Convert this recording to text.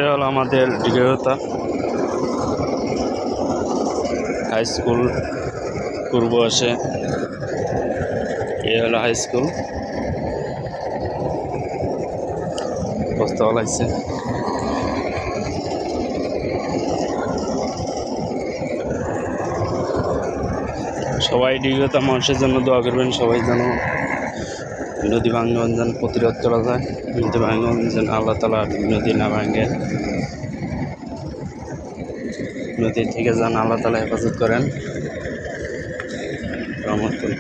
এ হলো আমাদের দিঘাতা high school পূর্ব আসে। এ হলো হাই স্কুল, বস্তা লাগছে। সবাই দিঘাতা মানুষের জন্য দোয়া করবেন, সবাই যেন নদী ভাঙ্গন যেন প্রতিরোধ করা যায়। নদী ভাঙ্গন যেন আল্লাহ তাআলা নদী না ভাঙ্গে, নদী থেকে যেন আল্লাহ তাআলা হেফাজত করেন, রহমত করেন।